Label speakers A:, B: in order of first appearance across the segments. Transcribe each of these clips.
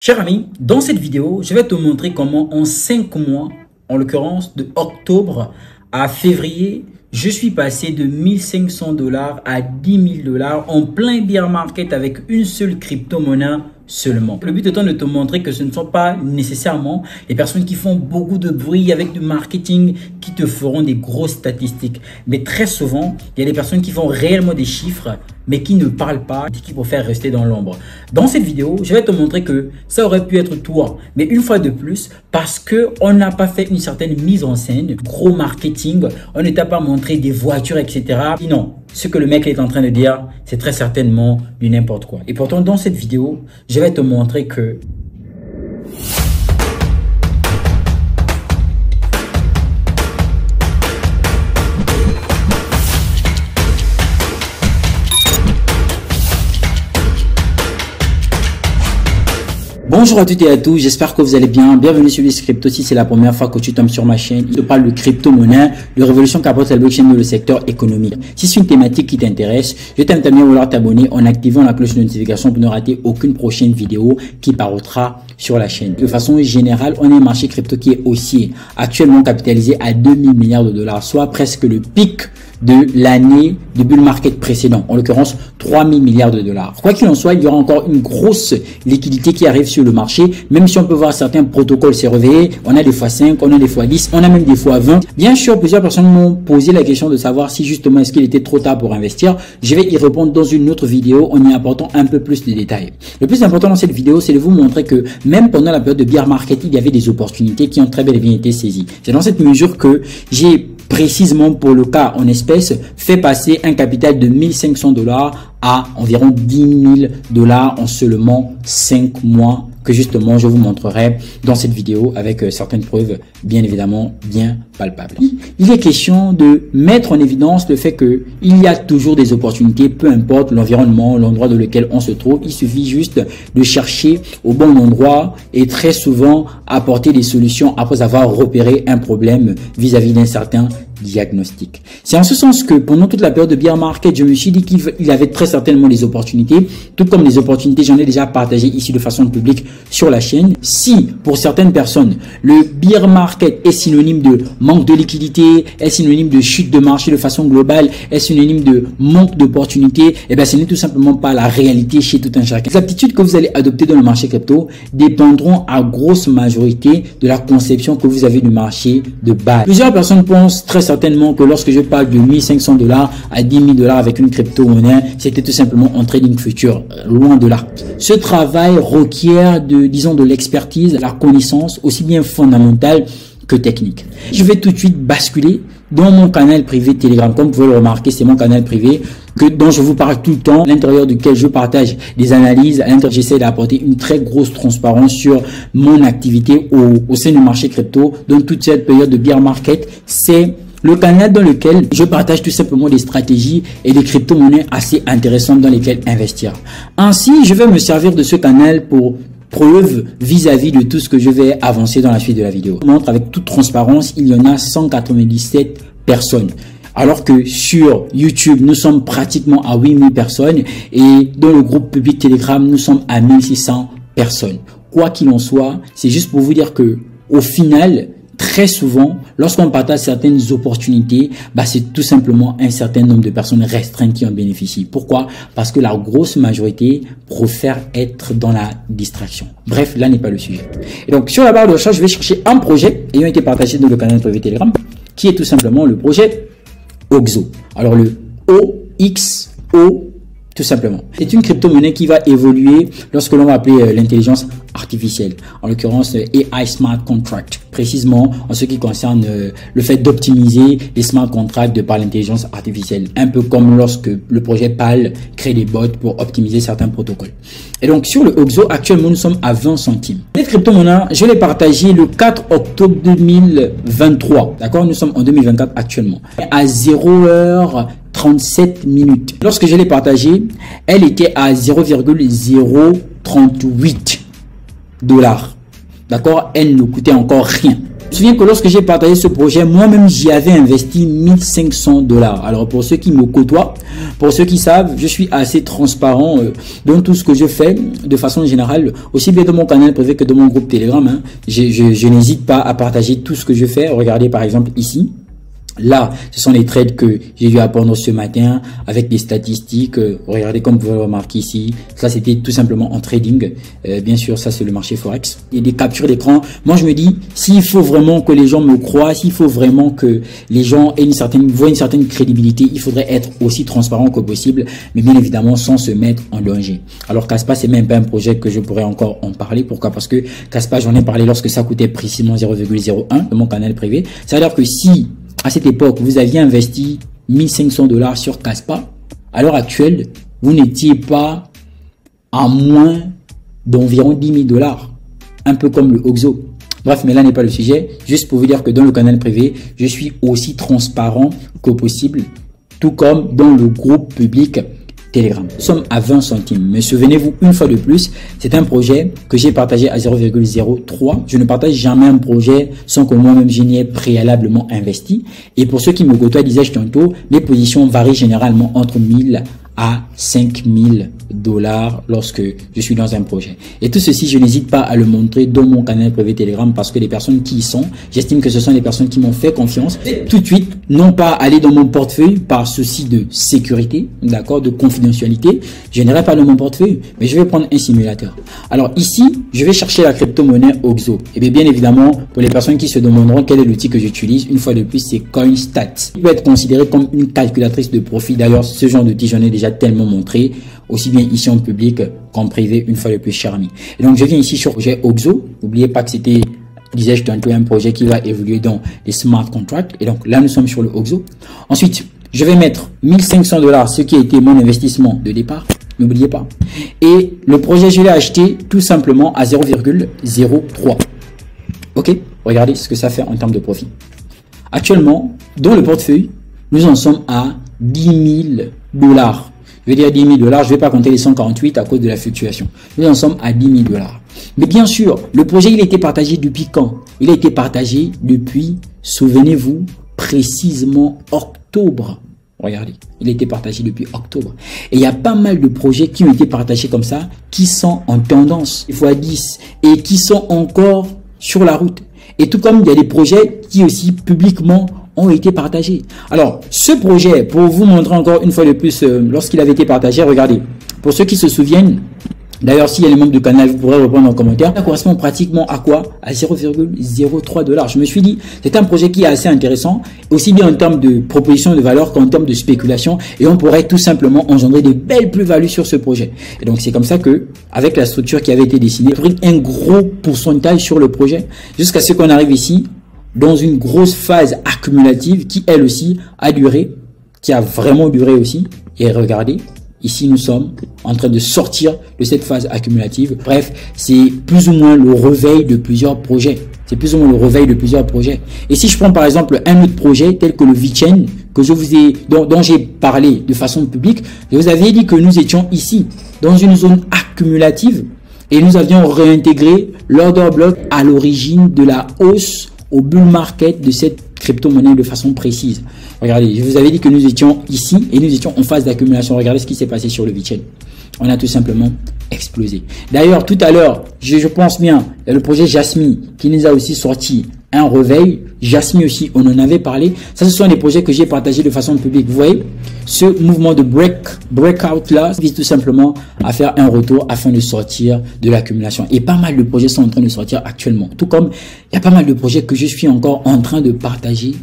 A: Cher ami, dans cette vidéo, je vais te montrer comment en 5 mois, en l'occurrence de octobre à février, je suis passé de 1500 $ à 10 000 $ en plein bear market avec une seule crypto-monnaie seulement. Le but étant de te montrer que ce ne sont pas nécessairement les personnes qui font beaucoup de bruit avec du marketing qui te feront des grosses statistiques. Mais très souvent, il y a des personnes qui font réellement des chiffres mais qui ne parlent pas et qui préfèrent rester dans l'ombre. Dans cette vidéo, je vais te montrer que ça aurait pu être toi, mais une fois de plus, parce qu'on n'a pas fait une certaine mise en scène, gros marketing, on ne t'a pas montré des voitures, etc. Et non, ce que le mec est en train de dire, c'est très certainement du n'importe quoi. Et pourtant, dans cette vidéo, je vais te montrer que bonjour à toutes et à tous, j'espère que vous allez bien. Bienvenue sur Crypto. Si c'est la première fois que tu tombes sur ma chaîne, je te parle de crypto-monnaie, de révolution qu'apporte la blockchain dans le secteur économique. Si c'est une thématique qui t'intéresse, je t'invite à bien vouloir t'abonner en activant la cloche de notification pour ne rater aucune prochaine vidéo qui paraîtra sur la chaîne. De façon générale, on a un marché crypto qui est haussier, actuellement capitalisé à 2000 milliards de dollars, soit presque le pic de l'année de bull market précédent, en l'occurrence 3000 milliards de dollars. Quoi qu'il en soit, il y aura encore une grosse liquidité qui arrive sur le marché, même si on peut voir certains protocoles se réveiller. On a des x5, on a des x10, on a même des x20. Bien sûr, plusieurs personnes m'ont posé la question de savoir si justement est-ce qu'il était trop tard pour investir. Je vais y répondre dans une autre vidéo en y apportant un peu plus de détails. Le plus important dans cette vidéo, c'est de vous montrer que même pendant la période de bear market, il y avait des opportunités qui ont très bel et bien été saisies. C'est dans cette mesure que j'ai précisément pour le cas en espèces, fait passer un capital de 1500 $ à environ 10 000 $ en seulement 5 mois que justement je vous montrerai dans cette vidéo avec certaines preuves bien évidemment bien palpables. Il est question de mettre en évidence le fait que il y a toujours des opportunités, peu importe l'environnement, l'endroit dans lequel on se trouve. Il suffit juste de chercher au bon endroit et très souvent apporter des solutions après avoir repéré un problème vis-à-vis d'un certain diagnostic. C'est en ce sens que pendant toute la période de bear market, je me suis dit qu'il avait très certainement des opportunités, tout comme les opportunités, j'en ai déjà partagé ici de façon publique sur la chaîne. Si pour certaines personnes, le bear market est synonyme de manque de liquidité, est synonyme de chute de marché de façon globale, est synonyme de manque d'opportunités, et bien ce n'est tout simplement pas la réalité chez tout un chacun. Les aptitudes que vous allez adopter dans le marché crypto dépendront à grosse majorité de la conception que vous avez du marché de base. Plusieurs personnes pensent très certainement que lorsque je parle de 1500 $ à 10 000 $ avec une crypto-monnaie, c'était tout simplement en trading futur, loin de là. Ce travail requiert de l'expertise, la connaissance aussi bien fondamentale que technique. Je vais tout de suite basculer dans mon canal privé Telegram. Comme vous pouvez le remarquer, c'est mon canal privé dont je vous parle tout le temps, à l'intérieur duquel je partage des analyses, à l'intérieur j'essaie d'apporter une très grosse transparence sur mon activité au sein du marché crypto. Donc toute cette période de bear market, c'est le canal dans lequel je partage tout simplement des stratégies et des crypto-monnaies assez intéressantes dans lesquelles investir. Ainsi, je vais me servir de ce canal pour preuve vis-à-vis de tout ce que je vais avancer dans la suite de la vidéo. Je vous montre avec toute transparence, il y en a 197 personnes. Alors que sur YouTube, nous sommes pratiquement à 8000 personnes et dans le groupe public Telegram, nous sommes à 1600 personnes. Quoi qu'il en soit, c'est juste pour vous dire que au final, très souvent, lorsqu'on partage certaines opportunités, c'est tout simplement un certain nombre de personnes restreintes qui en bénéficient. Pourquoi? Parce que la grosse majorité préfère être dans la distraction. Bref, là n'est pas le sujet. Et donc, sur la barre de recherche, je vais chercher un projet ayant été partagé dans le canal privé Telegram, qui est tout simplement le projet OXO. Alors, le OXO, tout simplement. C'est une crypto-monnaie qui va évoluer lorsque l'on va appeler l'intelligence artificielle, en l'occurrence AI Smart Contract, précisément en ce qui concerne le fait d'optimiser les smart contracts de par l'intelligence artificielle, un peu comme lorsque le projet PAL crée des bots pour optimiser certains protocoles. Et donc sur le OXO, actuellement nous sommes à 20 centimes. Cette crypto-monnaie, je l'ai partagée le 4 octobre 2023, d'accord, nous sommes en 2024 actuellement, à 0h37 minutes. Lorsque je l'ai partagée, elle était à 0,038 $. D'accord, elle ne coûtait encore rien. Je me souviens que lorsque j'ai partagé ce projet, moi-même, j'y avais investi 1500 $. Alors, pour ceux qui me côtoient, pour ceux qui savent, je suis assez transparent dans tout ce que je fais de façon générale, aussi bien dans mon canal privé que dans mon groupe Telegram. Hein. Je n'hésite pas à partager tout ce que je fais. Regardez par exemple ici. Là, ce sont les trades que j'ai dû apprendre ce matin avec des statistiques. Regardez comme vous pouvez le remarquer ici. Ça, c'était tout simplement en trading. Bien sûr, ça, c'est le marché Forex. Et des captures d'écran. Moi, je me dis, s'il faut vraiment que les gens me croient, s'il faut vraiment que les gens aient voient une certaine crédibilité, il faudrait être aussi transparent que possible, mais bien évidemment, sans se mettre en danger. Alors, Kaspa, c'est même pas un projet que je pourrais encore en parler. Pourquoi? Parce que Kaspa, j'en ai parlé lorsque ça coûtait précisément 0,01 de mon canal privé. Ça veut dire que si à cette époque, vous aviez investi 1500 $ sur Kaspa, à l'heure actuelle, vous n'étiez pas à moins d'environ 10 000 $, un peu comme le OXO. Bref, mais là n'est pas le sujet. Juste pour vous dire que dans le canal privé, je suis aussi transparent que possible, tout comme dans le groupe public Telegram. Nous sommes à 20 centimes. Mais souvenez-vous, une fois de plus, c'est un projet que j'ai partagé à 0,03. Je ne partage jamais un projet sans que moi-même je n'y ai préalablement investi. Et pour ceux qui me côtoient, disais-je tantôt, les positions varient généralement entre 1000 à 5000 $ lorsque je suis dans un projet. Et tout ceci, je n'hésite pas à le montrer dans mon canal privé Telegram parce que les personnes qui y sont, j'estime que ce sont les personnes qui m'ont fait confiance. Et tout de suite, non pas aller dans mon portefeuille par souci de sécurité, d'accord, de confidentialité. Je n'irai pas dans mon portefeuille, mais je vais prendre un simulateur. Alors ici, je vais chercher la crypto-monnaie OXO. Et bien évidemment, pour les personnes qui se demanderont quel est l'outil que j'utilise, une fois de plus, c'est CoinStats. Il peut être considéré comme une calculatrice de profit. D'ailleurs, ce genre d'outil, j'en ai déjà tellement montré, aussi bien ici en public qu'en privé, une fois de plus, cher ami. Et donc, je viens ici sur le projet OXO. N'oubliez pas que c'était, disais-je tantôt, un projet qui va évoluer dans les smart contracts. Et donc, là, nous sommes sur le OXO. Ensuite, je vais mettre 1500 $, ce qui a été mon investissement de départ. N'oubliez pas. Et le projet, je l'ai acheté tout simplement à 0,03. OK? Regardez ce que ça fait en termes de profit. Actuellement, dans le portefeuille, nous en sommes à 10 000 $. Je veux dire 10 000 $, je ne vais pas compter les 148 à cause de la fluctuation. Nous en sommes à 10 000 $. Mais bien sûr, le projet, il a été partagé depuis quand? Il a été partagé depuis, souvenez-vous, précisément octobre. Regardez, il a été partagé depuis octobre. Et il y a pas mal de projets qui ont été partagés comme ça, qui sont en tendance x10 et qui sont encore sur la route. Et tout comme il y a des projets qui aussi publiquement ont été partagés. Alors, ce projet, pour vous montrer encore une fois de plus, lorsqu'il avait été partagé, regardez, pour ceux qui se souviennent, d'ailleurs, s'il y a les membres du canal, vous pourrez répondre en commentaire, ça correspond pratiquement à quoi? À 0,03 $. Je me suis dit, c'est un projet qui est assez intéressant, aussi bien en termes de proposition de valeur qu'en termes de spéculation, et on pourrait tout simplement engendrer des belles plus-values sur ce projet. Et donc, c'est comme ça que, avec la structure qui avait été dessinée, on a pris un gros pourcentage sur le projet, jusqu'à ce qu'on arrive ici, dans une grosse phase accumulative qui, elle aussi, a duré, qui a vraiment duré aussi. Et regardez, ici, nous sommes en train de sortir de cette phase accumulative. Bref, c'est plus ou moins le réveil de plusieurs projets. C'est plus ou moins le réveil de plusieurs projets. Et si je prends par exemple un autre projet tel que le VeChain, que je vous ai, dont j'ai parlé de façon publique, je vous avais dit que nous étions ici, dans une zone accumulative, et nous avions réintégré l'order block à l'origine de la hausse au bull market de cette crypto-monnaie de façon précise. Regardez, je vous avais dit que nous étions ici et nous étions en phase d'accumulation. Regardez ce qui s'est passé sur le VeChain. On a tout simplement explosé. D'ailleurs, tout à l'heure, je pense bien, il y a le projet Jasmine qui nous a aussi sorti un réveil. Jasmine aussi, on en avait parlé. Ça, ce sont des projets que j'ai partagés de façon publique. Vous voyez, ce mouvement de breakout là vise tout simplement à faire un retour afin de sortir de l'accumulation. Et pas mal de projets sont en train de sortir actuellement. Tout comme il y a pas mal de projets que je suis encore en train de partager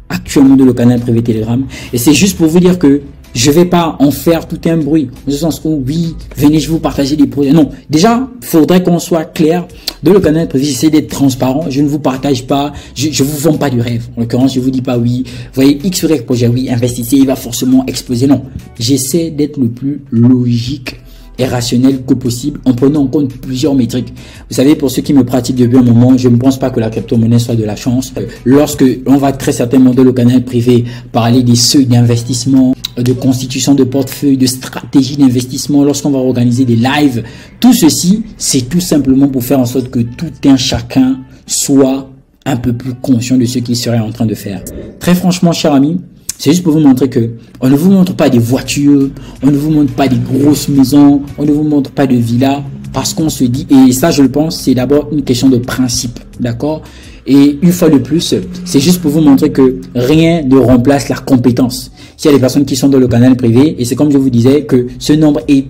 A: actuellement dans le canal privé Telegram. Et c'est juste pour vous dire que je vais pas en faire tout un bruit. Dans ce sens où, oui, venez, je vous partager des projets. Non, déjà, faudrait qu'on soit clair. Dans le canal privé, j'essaie d'être transparent. Je ne vous partage pas, je vous vends pas du rêve. En l'occurrence, je vous dis pas, oui, vous voyez, X ou Y projet, oui, investissez, il va forcément exploser. Non, j'essaie d'être le plus logique et rationnel que possible en prenant en compte plusieurs métriques. Vous savez, pour ceux qui me pratiquent depuis un moment, je ne pense pas que la crypto-monnaie soit de la chance. Lorsque on va très certainement dans le canal privé parler des seuils d'investissement, de constitution de portefeuille, de stratégie d'investissement, lorsqu'on va organiser des lives, tout ceci, c'est tout simplement pour faire en sorte que tout un chacun soit un peu plus conscient de ce qu'il serait en train de faire. Très franchement, cher ami, c'est juste pour vous montrer que on ne vous montre pas des voitures, on ne vous montre pas des grosses maisons, on ne vous montre pas de villas, parce qu'on se dit, et ça je le pense, c'est d'abord une question de principe, d'accord? Et une fois de plus, c'est juste pour vous montrer que rien ne remplace la compétence. S'il y a des personnes qui sont dans le canal privé, et c'est comme je vous disais que ce nombre est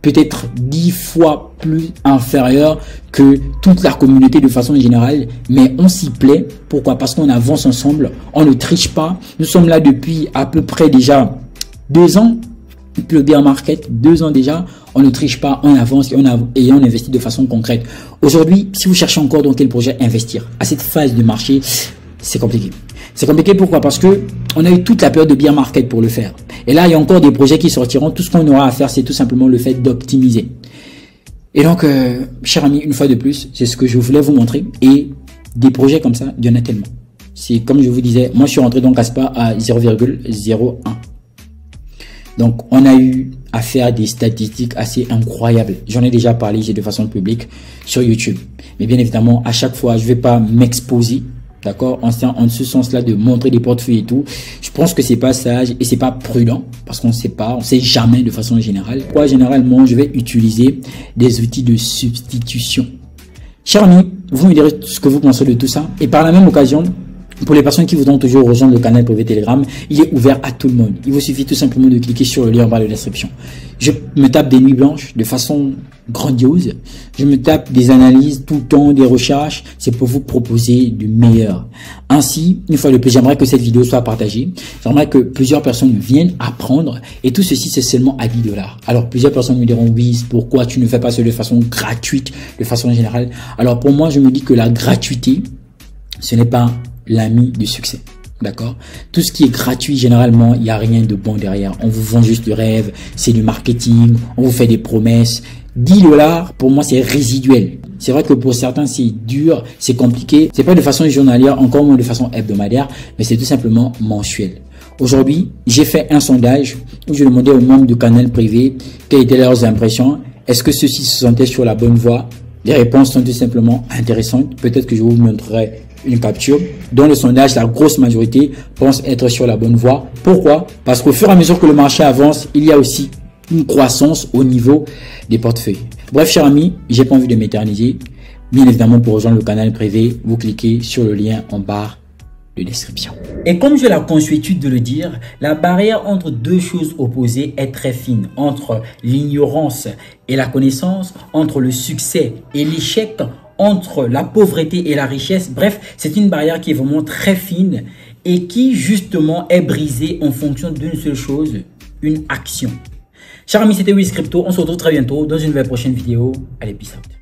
A: peut-être 10 fois plus inférieur que toute la communauté de façon générale, mais on s'y plaît. Pourquoi? Parce qu'on avance ensemble, on ne triche pas. Nous sommes là depuis à peu près déjà 2 ans, le bear market, 2 ans déjà, on ne triche pas, on avance et on investit de façon concrète. Aujourd'hui, si vous cherchez encore dans quel projet investir, à cette phase de marché, c'est compliqué. C'est compliqué pourquoi? Parce que on a eu toute la période de bear market pour le faire. Et là, il y a encore des projets qui sortiront. Tout ce qu'on aura à faire, c'est tout simplement le fait d'optimiser. Et donc, cher ami, une fois de plus, c'est ce que je voulais vous montrer. Et des projets comme ça, il y en a tellement. C'est comme je vous disais, moi je suis rentré dans Caspa à 0,01. Donc, on a eu à faire des statistiques assez incroyables. J'en ai déjà parlé de façon publique sur YouTube. Mais bien évidemment, à chaque fois, je ne vais pas m'exposer. D'accord, en ce sens-là de montrer des portefeuilles et tout, je pense que c'est pas sage et c'est pas prudent parce qu'on sait pas, on sait jamais de façon générale. Moi, généralement, je vais utiliser des outils de substitution. Chers amis, vous me direz ce que vous pensez de tout ça et par la même occasion, pour les personnes qui voudront toujours rejoindre le canal privé Telegram, il est ouvert à tout le monde. Il vous suffit tout simplement de cliquer sur le lien en bas de la description. Je me tape des nuits blanches de façon grandiose. Je me tape des analyses tout le temps, des recherches. C'est pour vous proposer du meilleur. Ainsi, une fois de plus, j'aimerais que cette vidéo soit partagée. J'aimerais que plusieurs personnes viennent apprendre. Et tout ceci, c'est seulement à 10 $. Alors, plusieurs personnes me diront, oui, pourquoi tu ne fais pas ça de façon gratuite, de façon générale? Alors, pour moi, je me dis que la gratuité, ce n'est pas l'ami du succès. D'accord? Tout ce qui est gratuit, généralement, il n'y a rien de bon derrière. On vous vend juste du rêve, c'est du marketing, on vous fait des promesses. 10 $, pour moi, c'est résiduel. C'est vrai que pour certains, c'est dur, c'est compliqué. C'est pas de façon journalière, encore moins de façon hebdomadaire, mais c'est tout simplement mensuel. Aujourd'hui, j'ai fait un sondage où je demandais aux membres du canal privé quelles étaient leurs impressions. Est-ce que ceux-ci se sentaient sur la bonne voie? Les réponses sont tout simplement intéressantes. Peut-être que je vous montrerai une capture. Dans le sondage, la grosse majorité pense être sur la bonne voie. Pourquoi? Parce qu'au fur et à mesure que le marché avance, il y a aussi une croissance au niveau des portefeuilles. Bref, chers amis, j'ai pas envie de m'éterniser. Bien évidemment, pour rejoindre le canal privé, vous cliquez sur le lien en barre de description. Et comme j'ai la consuétude de le dire, la barrière entre deux choses opposées est très fine, entre l'ignorance et la connaissance, entre le succès et l'échec, entre la pauvreté et la richesse. Bref, c'est une barrière qui est vraiment très fine et qui justement est brisée en fonction d'une seule chose, une action. Chers amis, c'était Wiz Crypto. On se retrouve très bientôt dans une nouvelle prochaine vidéo. Allez, peace out.